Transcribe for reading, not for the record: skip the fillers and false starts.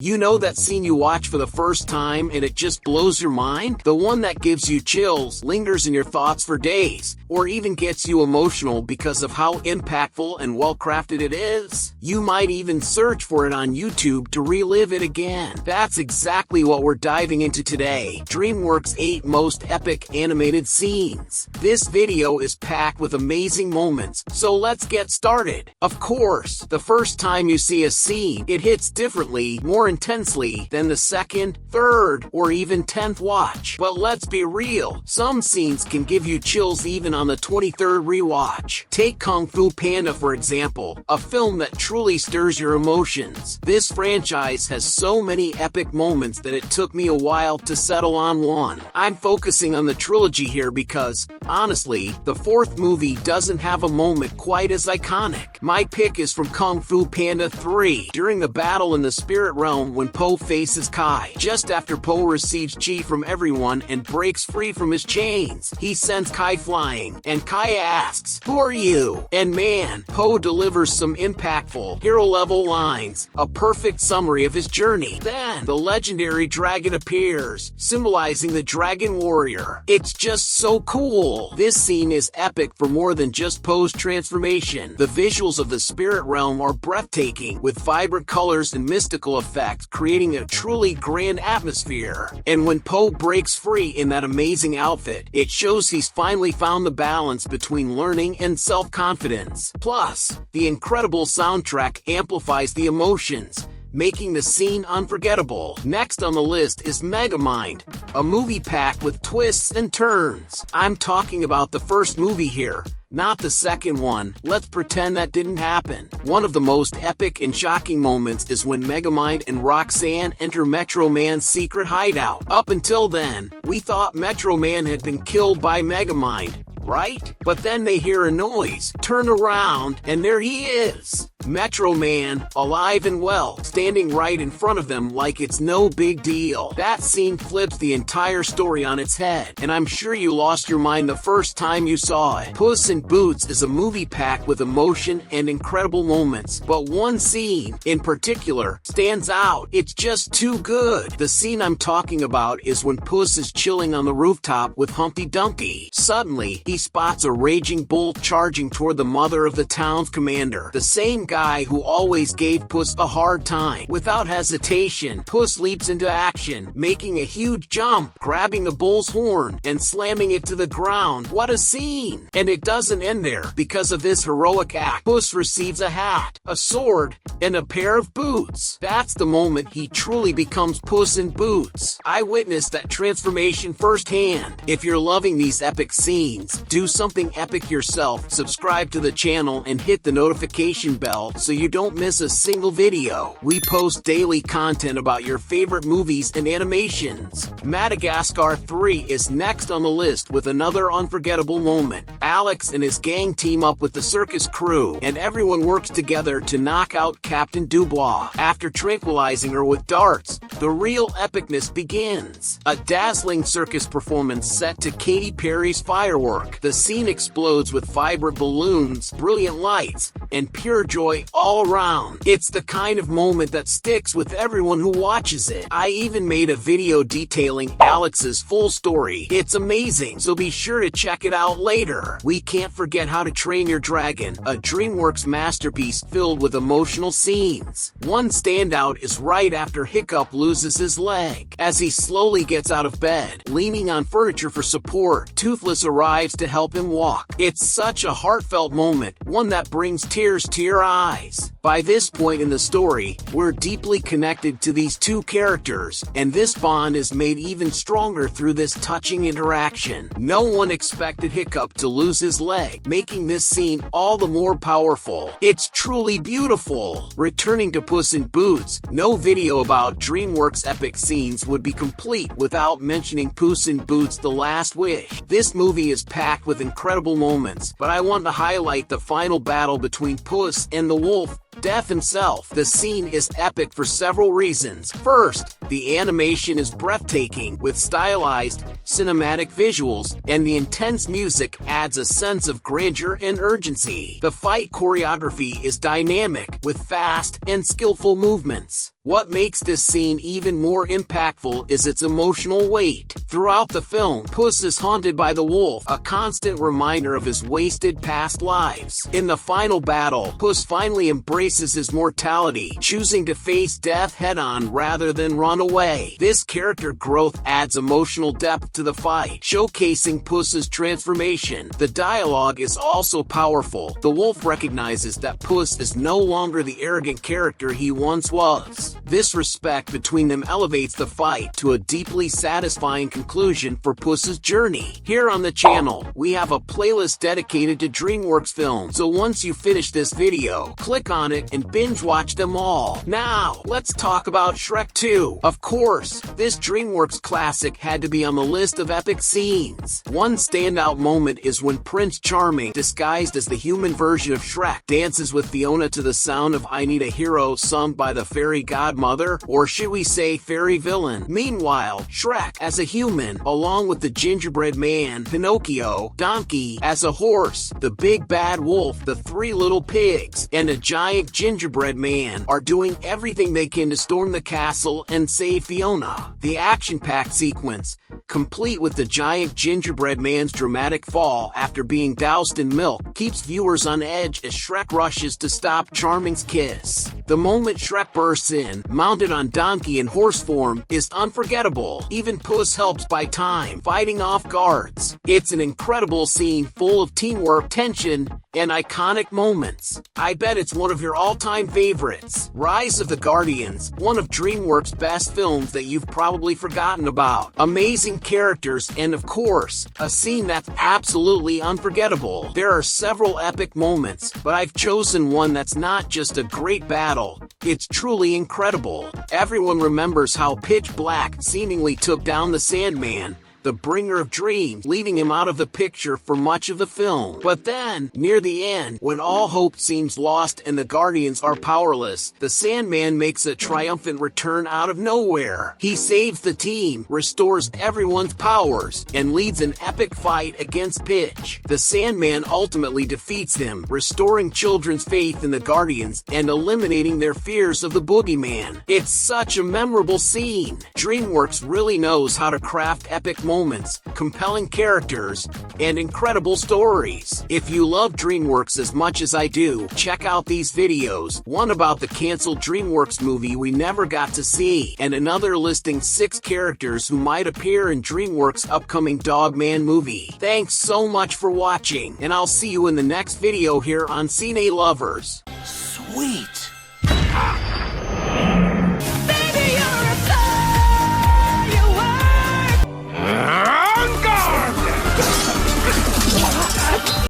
You know that scene you watch for the first time and it just blows your mind? The one that gives you chills, lingers in your thoughts for days, or even gets you emotional because of how impactful and well-crafted it is? You might even search for it on YouTube to relive it again. That's exactly what we're diving into today. DreamWorks' 8 most epic animated scenes. This video is packed with amazing moments, so let's get started. Of course, the first time you see a scene, it hits differently, more intensely than the second, third, or even 10th watch. But let's be real, some scenes can give you chills even on the 23rd rewatch. Take Kung Fu Panda for example, a film that truly stirs your emotions. This franchise has so many epic moments that it took me a while to settle on one. I'm focusing on the trilogy here because, honestly, the fourth movie doesn't have a moment quite as iconic. My pick is from Kung Fu Panda 3, during the battle in the spirit realm when Po faces Kai. Just after Po receives chi from everyone and breaks free from his chains, he sends Kai flying, and Kai asks, "Who are you?" And man, Po delivers some impactful, hero-level lines, a perfect summary of his journey. Then, the legendary dragon appears, symbolizing the dragon warrior. It's just so cool. This scene is epic for more than just Po's transformation. The visuals of the spirit realm are breathtaking, with vibrant colors and mystical effects, creating a truly grand atmosphere. And when Po breaks free in that amazing outfit, it shows he's finally found the balance between learning and self-confidence. Plus, the incredible soundtrack amplifies the emotions, making the scene unforgettable. Next on the list is Megamind, a movie packed with twists and turns. I'm talking about the first movie here, not the second one. Let's pretend that didn't happen. One of the most epic and shocking moments is when Megamind and Roxanne enter Metro Man's secret hideout. Up until then, we thought Metro Man had been killed by Megamind, right? But then they hear a noise, turn around, and there he is. Metro Man, alive and well, standing right in front of them like it's no big deal. That scene flips the entire story on its head, and I'm sure you lost your mind the first time you saw it. Puss and Boots is a movie packed with emotion and incredible moments, but one scene, in particular, stands out. It's just too good. The scene I'm talking about is when Puss is chilling on the rooftop with Humpty Dumpty. Suddenly, he spots a raging bull charging toward the mother of the town's commander, the same guy who always gave Puss a hard time. Without hesitation, Puss leaps into action, making a huge jump, grabbing the bull's horn, and slamming it to the ground. What a scene! And it doesn't end there. Because of this heroic act, Puss receives a hat, a sword, and a pair of boots. That's the moment he truly becomes Puss in Boots. I witnessed that transformation firsthand. If you're loving these epic scenes, do something epic yourself. Subscribe to the channel and hit the notification bell so you don't miss a single video. We post daily content about your favorite movies and animations. Madagascar 3 is next on the list with another unforgettable moment. Alex and his gang team up with the circus crew, and everyone works together to knock out Captain Dubois. After tranquilizing her with darts, the real epicness begins. A dazzling circus performance set to Katy Perry's Firework. The scene explodes with vibrant balloons, brilliant lights, and pure joy all around. It's the kind of moment that sticks with everyone who watches it. I even made a video detailing Alex's full story. It's amazing, so be sure to check it out later. We can't forget How to Train Your Dragon, a DreamWorks masterpiece filled with emotional scenes. One standout is right after Hiccup loses his leg. As he slowly gets out of bed, leaning on furniture for support, Toothless arrives to help him walk. It's such a heartfelt moment, one that brings tears to your eyes. By this point in the story, we're deeply connected to these two characters, and this bond is made even stronger through this touching interaction. No one expected Hiccup to lose his leg, making this scene all the more powerful. It's truly beautiful. Returning to Puss in Boots, no video about DreamWorks' epic scenes would be complete without mentioning Puss in Boots: The Last Wish. This movie is packed with incredible moments, but I want to highlight the final battle between Puss and the wolf, Death himself. The scene is epic for several reasons. First, the animation is breathtaking, with stylized, cinematic visuals, and the intense music adds a sense of grandeur and urgency. The fight choreography is dynamic, with fast and skillful movements. What makes this scene even more impactful is its emotional weight. Throughout the film, Puss is haunted by the wolf, a constant reminder of his wasted past lives. In the final battle, Puss finally embraces his mortality, choosing to face death head-on rather than run away. This character growth adds emotional depth to the fight, showcasing Puss's transformation. The dialogue is also powerful. The wolf recognizes that Puss is no longer the arrogant character he once was. This respect between them elevates the fight to a deeply satisfying conclusion for Puss's journey. Here on the channel, we have a playlist dedicated to Dreamworks films, so once you finish this video, click on it and binge watch them all. Now, let's talk about Shrek II. Of course, this Dreamworks classic had to be on the list of epic scenes. One standout moment is when Prince Charming, disguised as the human version of Shrek, dances with Fiona to the sound of I Need a Hero sung by the fairy godmother, or should we say fairy villain. Meanwhile, Shrek, as a human, along with the gingerbread man, Pinocchio, Donkey, as a horse, the big bad wolf, the three little pigs, and a giant gingerbread man, are doing everything they can to storm the castle and save Fiona. The action-packed sequence, complete with the giant gingerbread man's dramatic fall after being doused in milk, keeps viewers on edge as Shrek rushes to stop Charming's kiss. The moment Shrek bursts in, mounted on donkey in horse form, is unforgettable. Even Puss helps by time, fighting off guards. It's an incredible scene full of teamwork, tension, and iconic moments. I bet it's one of your all-time favorites. Rise of the Guardians, one of DreamWorks' best films that you've probably forgotten about. Amazing characters, and of course, a scene that's absolutely unforgettable. There are several epic moments, but I've chosen one that's not just a great battle, it's truly incredible. Everyone remembers how Pitch Black seemingly took down the Sandman, the bringer of dreams, leaving him out of the picture for much of the film. But then, near the end, when all hope seems lost and the Guardians are powerless, the Sandman makes a triumphant return out of nowhere. He saves the team, restores everyone's powers, and leads an epic fight against Pitch. The Sandman ultimately defeats him, restoring children's faith in the Guardians and eliminating their fears of the boogeyman. It's such a memorable scene. DreamWorks really knows how to craft epic moments, compelling characters, and incredible stories. If you love DreamWorks as much as I do, check out these videos. One about the canceled DreamWorks movie we never got to see, and another listing 6 characters who might appear in DreamWorks' upcoming Dog Man movie. Thanks so much for watching, and I'll see you in the next video here on Cine Lovers. Sweet!